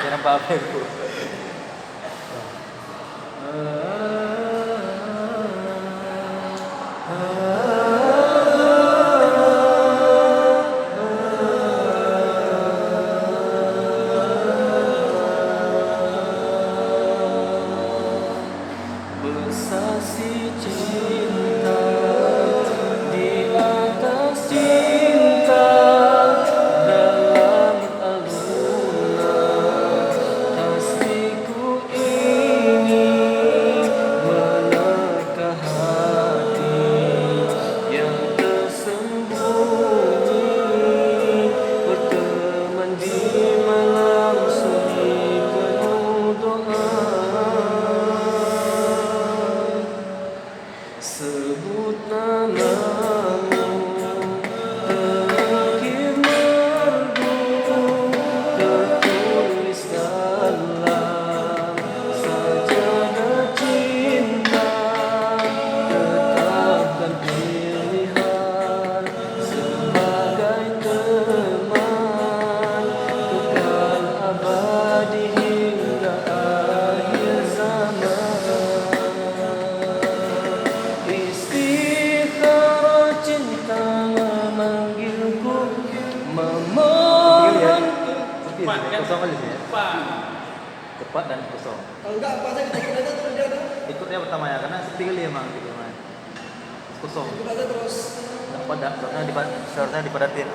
Jangan apa-apa aku. Bersasi cinta di atas cinta dalam alunan tasbihku ini menerka hati yang tersembunyi berteman di malam sunyi penuh doa. Sebut namamu terakhir merdu tertulis dalam sajadah cinta. Tetapkan pilihan sebagai teman kekal abadi hingga akhir zaman. Istighfar cinta memanggilku, memohon. Cepat kan? Kosong aja sih ya. Cepat dan kosong. Kalau enggak apa aja kita ikut aja terus dia ada. Ikutnya pertama ya, karena seperti kali emang gitu mas. Kosong. Ikut aja terus. Nggak padat, seharusnya dipadatin.